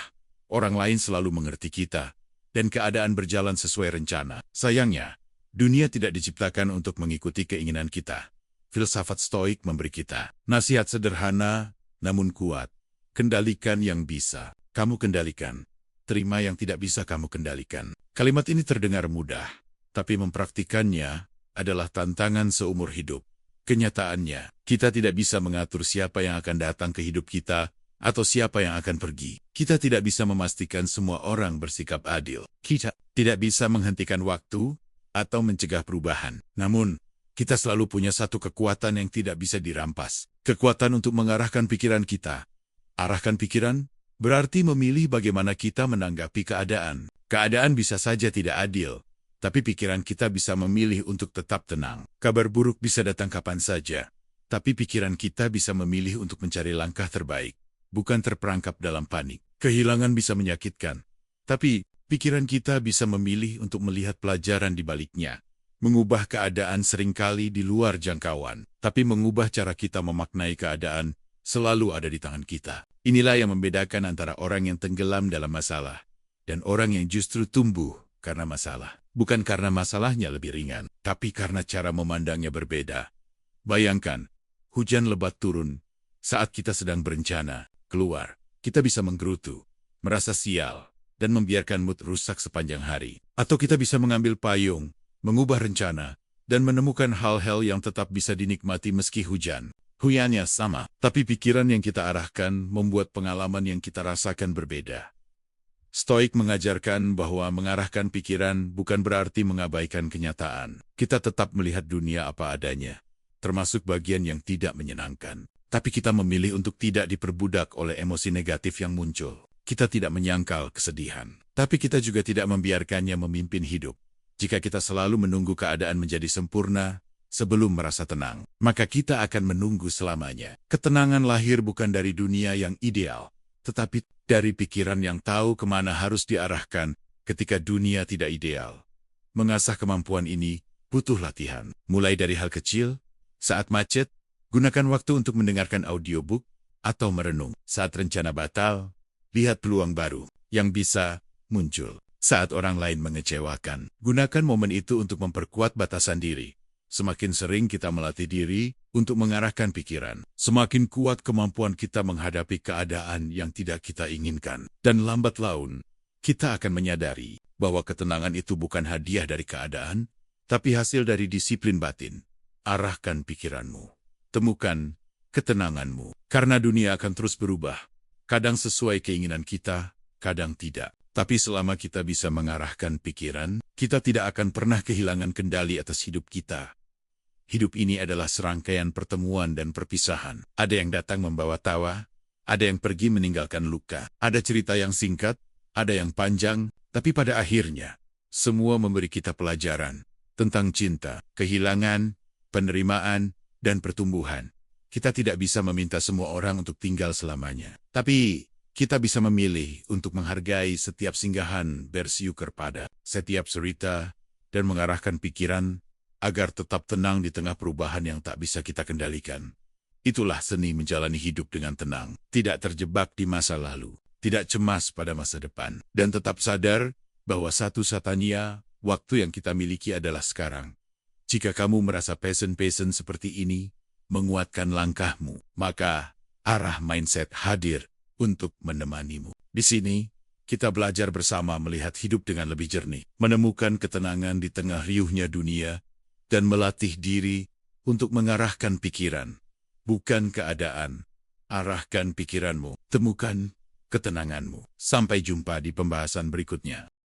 orang lain selalu mengerti kita, dan keadaan berjalan sesuai rencana. Sayangnya, dunia tidak diciptakan untuk mengikuti keinginan kita. Filsafat Stoik memberi kita nasihat sederhana, namun kuat. Kendalikan yang bisa kamu kendalikan. Terima yang tidak bisa kamu kendalikan. Kalimat ini terdengar mudah, tapi mempraktikannya adalah tantangan seumur hidup. Kenyataannya, kita tidak bisa mengatur siapa yang akan datang ke hidup kita atau siapa yang akan pergi. Kita tidak bisa memastikan semua orang bersikap adil. Kita tidak bisa menghentikan waktu atau mencegah perubahan. Namun, kita selalu punya satu kekuatan yang tidak bisa dirampas. Kekuatan untuk mengarahkan pikiran kita. Arahkan pikiran berarti memilih bagaimana kita menanggapi keadaan. Keadaan bisa saja tidak adil, tapi pikiran kita bisa memilih untuk tetap tenang. Kabar buruk bisa datang kapan saja, tapi pikiran kita bisa memilih untuk mencari langkah terbaik, bukan terperangkap dalam panik. Kehilangan bisa menyakitkan, tapi pikiran kita bisa memilih untuk melihat pelajaran di baliknya. Mengubah keadaan seringkali di luar jangkauan, tapi mengubah cara kita memaknai keadaan selalu ada di tangan kita. Inilah yang membedakan antara orang yang tenggelam dalam masalah dan orang yang justru tumbuh karena masalah. Bukan karena masalahnya lebih ringan, tapi karena cara memandangnya berbeda. Bayangkan, hujan lebat turun saat kita sedang berencana keluar. Kita bisa menggerutu, merasa sial, dan membiarkan mood rusak sepanjang hari. Atau kita bisa mengambil payung, mengubah rencana, dan menemukan hal-hal yang tetap bisa dinikmati meski hujan. Hujannya sama, tapi pikiran yang kita arahkan membuat pengalaman yang kita rasakan berbeda. Stoik mengajarkan bahwa mengarahkan pikiran bukan berarti mengabaikan kenyataan. Kita tetap melihat dunia apa adanya, termasuk bagian yang tidak menyenangkan. Tapi kita memilih untuk tidak diperbudak oleh emosi negatif yang muncul. Kita tidak menyangkal kesedihan, tapi kita juga tidak membiarkannya memimpin hidup. Jika kita selalu menunggu keadaan menjadi sempurna, sebelum merasa tenang, maka kita akan menunggu selamanya. Ketenangan lahir bukan dari dunia yang ideal, tetapi dari pikiran yang tahu kemana harus diarahkan ketika dunia tidak ideal. Mengasah kemampuan ini butuh latihan. Mulai dari hal kecil, saat macet, gunakan waktu untuk mendengarkan audiobook atau merenung. Saat rencana batal, lihat peluang baru yang bisa muncul. Saat orang lain mengecewakan, gunakan momen itu untuk memperkuat batasan diri. Semakin sering kita melatih diri untuk mengarahkan pikiran, semakin kuat kemampuan kita menghadapi keadaan yang tidak kita inginkan. Dan lambat laun, kita akan menyadari bahwa ketenangan itu bukan hadiah dari keadaan, tapi hasil dari disiplin batin. Arahkan pikiranmu. Temukan ketenanganmu. Karena dunia akan terus berubah. Kadang sesuai keinginan kita, kadang tidak. Tapi selama kita bisa mengarahkan pikiran, kita tidak akan pernah kehilangan kendali atas hidup kita. Hidup ini adalah serangkaian pertemuan dan perpisahan. Ada yang datang membawa tawa, ada yang pergi meninggalkan luka. Ada cerita yang singkat, ada yang panjang, tapi pada akhirnya, semua memberi kita pelajaran tentang cinta, kehilangan, penerimaan, dan pertumbuhan. Kita tidak bisa meminta semua orang untuk tinggal selamanya. Tapi kita bisa memilih untuk menghargai setiap singgahan, bersyukur pada setiap cerita, dan mengarahkan pikiran agar tetap tenang di tengah perubahan yang tak bisa kita kendalikan. Itulah seni menjalani hidup dengan tenang, tidak terjebak di masa lalu, tidak cemas pada masa depan, dan tetap sadar bahwa satu-satunya waktu yang kita miliki adalah sekarang. Jika kamu merasa pesen-pesen seperti ini, menguatkan langkahmu, maka arah mindset hadir untuk menemanimu. Di sini, kita belajar bersama melihat hidup dengan lebih jernih, menemukan ketenangan di tengah riuhnya dunia, dan melatih diri untuk mengarahkan pikiran, bukan keadaan. Arahkan pikiranmu, temukan ketenanganmu. Sampai jumpa di pembahasan berikutnya.